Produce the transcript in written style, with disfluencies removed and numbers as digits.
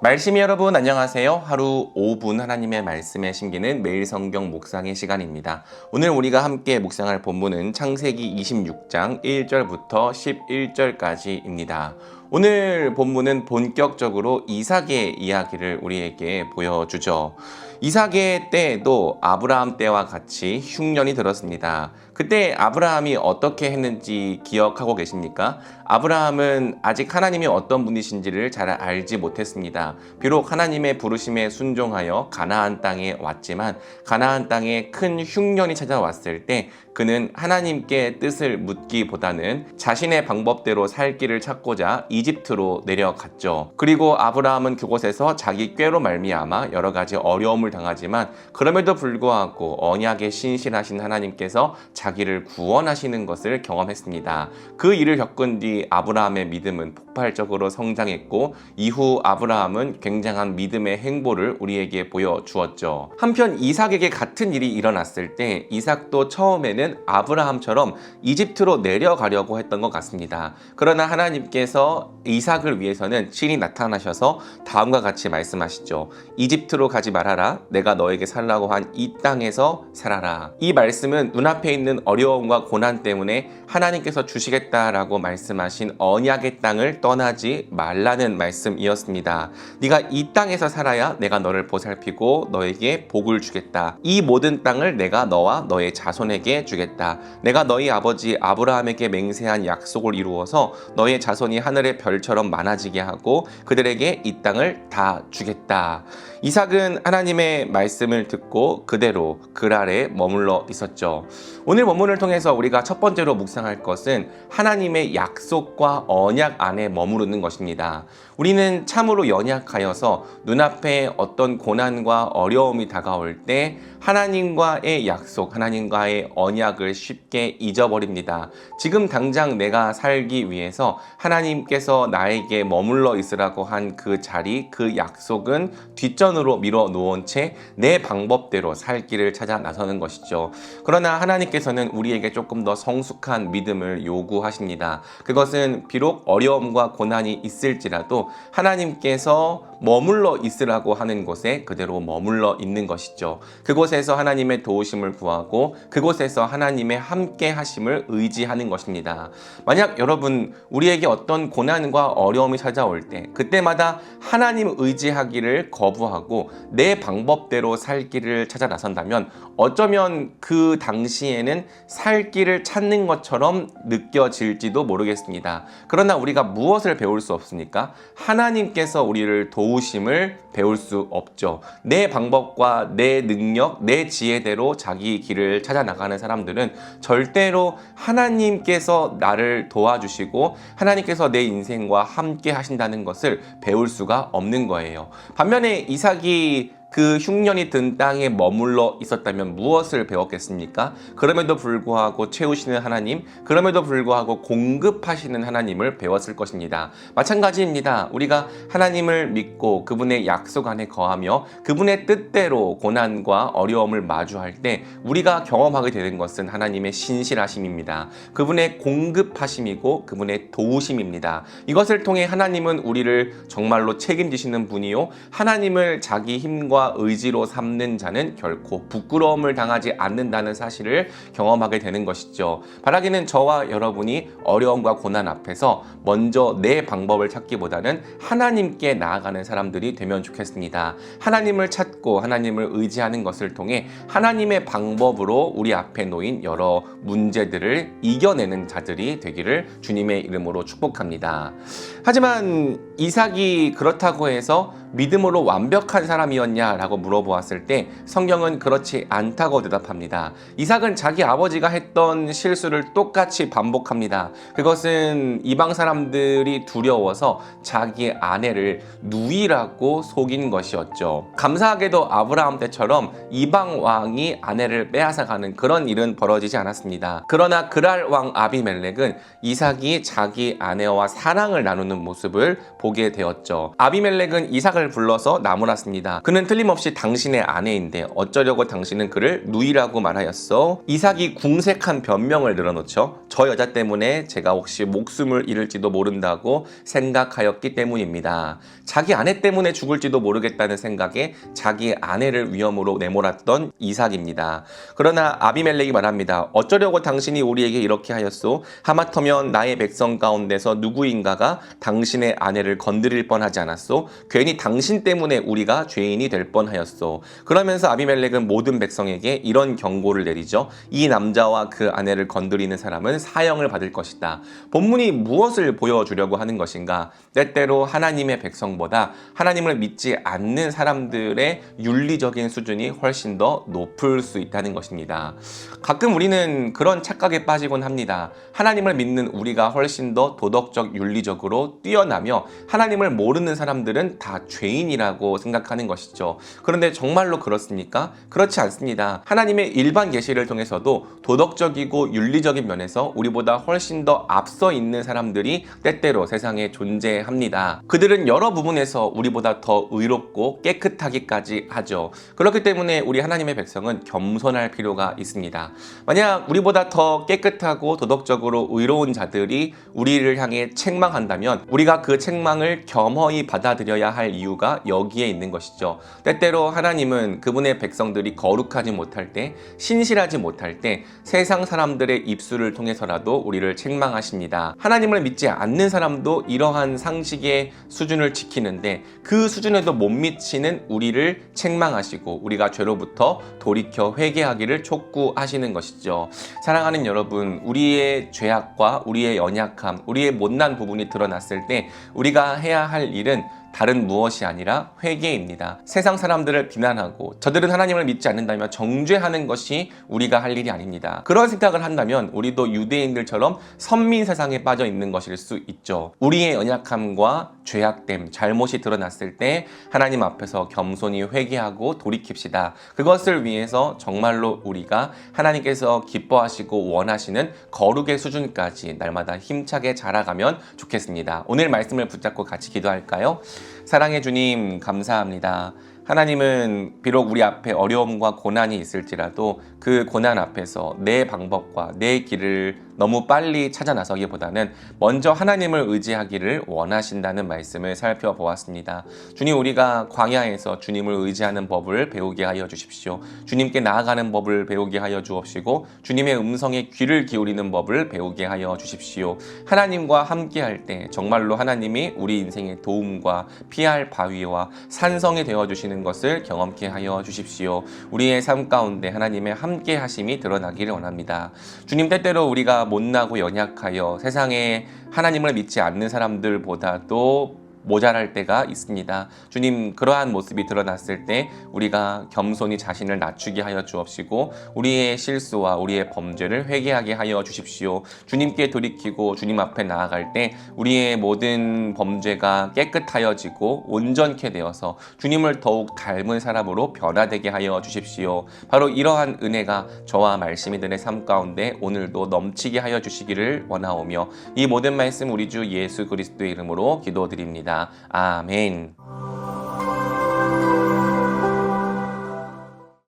말씀 여러분 안녕하세요. 하루 5분 하나님의 말씀에 심기는 매일 성경 묵상의 시간입니다. 오늘 우리가 함께 묵상할 본문은 창세기 26장 1절부터 11절까지입니다. 오늘 본문은 본격적으로 이삭의 이야기를 우리에게 보여주죠. 이삭의 때에도 아브라함 때와 같이 흉년이 들었습니다. 그때 아브라함이 어떻게 했는지 기억하고 계십니까? 아브라함은 아직 하나님이 어떤 분이신지를 잘 알지 못했습니다. 비록 하나님의 부르심에 순종하여 가나안 땅에 왔지만 가나안 땅에 큰 흉년이 찾아왔을 때 그는 하나님께 뜻을 묻기보다는 자신의 방법대로 살 길을 찾고자 이집트로 내려갔죠. 그리고 아브라함은 그곳에서 자기 꾀로 말미암아 여러 가지 어려움을 당하지만 그럼에도 불구하고 언약에 신실하신 하나님께서 자기를 구원하시는 것을 경험했습니다. 그 일을 겪은 뒤 아브라함의 믿음은 폭발적으로 성장했고 이후 아브라함은 굉장한 믿음의 행보를 우리에게 보여주었죠. 한편 이삭에게 같은 일이 일어났을 때 이삭도 처음에는 아브라함처럼 이집트로 내려가려고 했던 것 같습니다. 그러나 하나님께서 이삭을 위해서는 친히 나타나셔서 다음과 같이 말씀하시죠. 이집트로 가지 말아라. 내가 너에게 살라고 한 이 땅에서 살아라. 이 말씀은 눈앞에 있는 어려움과 고난 때문에 하나님께서 주시겠다라고 말씀하신 언약의 땅을 떠나지 말라는 말씀이었습니다. 네가 이 땅에서 살아야 내가 너를 보살피고 너에게 복을 주겠다. 이 모든 땅을 내가 너와 너의 자손에게 주겠다. 내가 너희 아버지 아브라함에게 맹세한 약속을 이루어서 너의 자손이 하늘의 별처럼 많아지게 하고 그들에게 이 땅을 다 주겠다. 이삭은 하나님의 말씀을 듣고 그대로 그 아래 머물러 있었죠. 오늘 본문을 통해서 우리가 첫 번째로 묵상할 것은 하나님의 약속과 언약 안에 머무르는 것입니다. 우리는 참으로 연약하여서 눈앞에 어떤 고난과 어려움이 다가올 때 하나님과의 약속, 하나님과의 언약을 쉽게 잊어버립니다. 지금 당장 내가 살기 위해서 하나님께서 나에게 머물러 있으라고 한 그 자리, 그 약속은 뒷전으로 밀어 놓은 채 내 방법대로 살 길을 찾아 나서는 것이죠. 그러나 하나님께서는 우리에게 조금 더 성숙한 믿음을 요구하십니다. 그것은 비록 어려움과 고난이 있을지라도 하나님께서 머물러 있으라고 하는 곳에 그대로 머물러 있는 것이죠. 그곳에서 하나님의 도우심을 구하고 그곳에서 하나님의 함께 하심을 의지하는 것입니다. 만약 여러분 우리에게 어떤 고난과 어려움이 찾아올 때 그때마다 하나님 의지하기를 거부하고 내 방법대로 살 길을 찾아 나선다면 어쩌면 그 당시에는 살 길을 찾는 것처럼 느껴질지도 모르겠습니다. 그러나 우리가 무엇을 배울 수 없습니까? 하나님께서 우리를 도우심을 배울 수 없죠. 내 방법과 내 능력, 내 지혜대로 자기 길을 찾아 나가는 사람들은 절대로 하나님께서 나를 도와주시고 하나님께서 내 인생과 함께 하신다는 것을 배울 수가 없는 거예요. 반면에 이삭이 그 흉년이 든 땅에 머물러 있었다면 무엇을 배웠겠습니까? 그럼에도 불구하고 채우시는 하나님, 그럼에도 불구하고 공급하시는 하나님을 배웠을 것입니다. 마찬가지입니다. 우리가 하나님을 믿고 그분의 약속 안에 거하며 그분의 뜻대로 고난과 어려움을 마주할 때 우리가 경험하게 되는 것은 하나님의 신실하심입니다. 그분의 공급하심이고 그분의 도우심입니다. 이것을 통해 하나님은 우리를 정말로 책임지시는 분이요 하나님을 자기 힘과 의지로 삼는 자는 결코 부끄러움을 당하지 않는다는 사실을 경험하게 되는 것이죠. 바라기는 저와 여러분이 어려움과 고난 앞에서 먼저 내 방법을 찾기보다는 하나님께 나아가는 사람들이 되면 좋겠습니다. 하나님을 찾고 하나님을 의지하는 것을 통해 하나님의 방법으로 우리 앞에 놓인 여러 문제들을 이겨내는 자들이 되기를 주님의 이름으로 축복합니다. 하지만 이삭이 그렇다고 해서 믿음으로 완벽한 사람이었냐라고 물어보았을 때 성경은 그렇지 않다고 대답합니다. 이삭은 자기 아버지가 했던 실수를 똑같이 반복합니다. 그것은 이방 사람들이 두려워서 자기 아내를 누이라고 속인 것이었죠. 감사하게도 아브라함 때처럼 이방 왕이 아내를 빼앗아가는 그런 일은 벌어지지 않았습니다. 그러나 그랄 왕 아비멜렉은 이삭이 자기 아내와 사랑을 나누는 모습을 보게 되었죠. 아비멜렉은 이삭을 레베카를 불러서 나무랐습니다. 그는 틀림없이 당신의 아내인데 어쩌려고 당신은 그를 누이라고 말하였어? 이삭이 궁색한 변명을 늘어놓죠. 저 여자 때문에 제가 혹시 목숨을 잃을지도 모른다고 생각하였기 때문입니다. 자기 아내 때문에 죽을지도 모르겠다는 생각에 자기 아내를 위험으로 내몰았던 이삭입니다. 그러나 아비멜렉이 말합니다. 어쩌려고 당신이 우리에게 이렇게 하였소? 하마터면 나의 백성 가운데서 누구인가가 당신의 아내를 건드릴 뻔하지 않았소? 괜히 당신 때문에 우리가 죄인이 될 뻔하였소. 그러면서 아비멜렉은 모든 백성에게 이런 경고를 내리죠. 이 남자와 그 아내를 건드리는 사람은 사형을 받을 것이다. 본문이 무엇을 보여주려고 하는 것인가? 때때로 하나님의 백성보다 하나님을 믿지 않는 사람들의 윤리적인 수준이 훨씬 더 높을 수 있다는 것입니다. 가끔 우리는 그런 착각에 빠지곤 합니다. 하나님을 믿는 우리가 훨씬 더 도덕적 윤리적으로 뛰어나며 하나님을 모르는 사람들은 다 죄인이라고 생각하는 것이죠. 그런데 정말로 그렇습니까? 그렇지 않습니다. 하나님의 일반 계시를 통해서도 도덕적이고 윤리적인 면에서 우리보다 훨씬 더 앞서 있는 사람들이 때때로 세상에 존재합니다. 그들은 여러 부분에서 우리보다 더 의롭고 깨끗하기까지 하죠. 그렇기 때문에 우리 하나님의 백성은 겸손할 필요가 있습니다. 만약 우리보다 더 깨끗하고 도덕적으로 의로운 자들이 우리를 향해 책망한다면 우리가 그 책망을 겸허히 받아들여야 할 이유가 여기에 있는 것이죠. 때때로 하나님은 그분의 백성들이 거룩하지 못할 때, 신실하지 못할 때 세상 사람들의 입술을 통해서라도 우리를 책망하십니다. 하나님을 믿지 않는 사람도 이러한 상식의 수준을 지키는데 그 수준에도 못 미치는 우리를 책망하시고 우리가 죄로부터 돌이켜 회개하기를 촉구하시는 것이죠. 사랑하는 여러분, 우리의 죄악과 우리의 연약함, 우리의 못난 부분이 드러났을 때 우리가 해야 할 일은 다른 무엇이 아니라 회개입니다. 세상 사람들을 비난하고 저들은 하나님을 믿지 않는다며 정죄하는 것이 우리가 할 일이 아닙니다. 그런 생각을 한다면 우리도 유대인들처럼 선민 세상에 빠져 있는 것일 수 있죠. 우리의 연약함과 죄악됨, 잘못이 드러났을 때 하나님 앞에서 겸손히 회개하고 돌이킵시다. 그것을 위해서 정말로 우리가 하나님께서 기뻐하시고 원하시는 거룩의 수준까지 날마다 힘차게 자라가면 좋겠습니다. 오늘 말씀을 붙잡고 같이 기도할까요? 사랑해 주님, 감사합니다. 하나님은 비록 우리 앞에 어려움과 고난이 있을지라도 그 고난 앞에서 내 방법과 내 길을 너무 빨리 찾아 나서기보다는 먼저 하나님을 의지하기를 원하신다는 말씀을 살펴보았습니다. 주님, 우리가 광야에서 주님을 의지하는 법을 배우게 하여 주십시오. 주님께 나아가는 법을 배우게 하여 주옵시고 주님의 음성에 귀를 기울이는 법을 배우게 하여 주십시오. 하나님과 함께할 때 정말로 하나님이 우리 인생의 도움과 피할 바위와 산성이 되어주시는 것을 경험케 하여 주십시오. 우리의 삶 가운데 하나님의 함께 하심이 드러나기를 원합니다. 주님, 때때로 우리가 못나고 연약하여 세상에 하나님을 믿지 않는 사람들보다도 모자랄 때가 있습니다. 주님, 그러한 모습이 드러났을 때 우리가 겸손히 자신을 낮추게 하여 주옵시고 우리의 실수와 우리의 범죄를 회개하게 하여 주십시오. 주님께 돌이키고 주님 앞에 나아갈 때 우리의 모든 범죄가 깨끗하여지고 온전케 되어서 주님을 더욱 닮은 사람으로 변화되게 하여 주십시오. 바로 이러한 은혜가 저와 말씀이들의 삶 가운데 오늘도 넘치게 하여 주시기를 원하오며 이 모든 말씀 우리 주 예수 그리스도의 이름으로 기도드립니다. 아멘.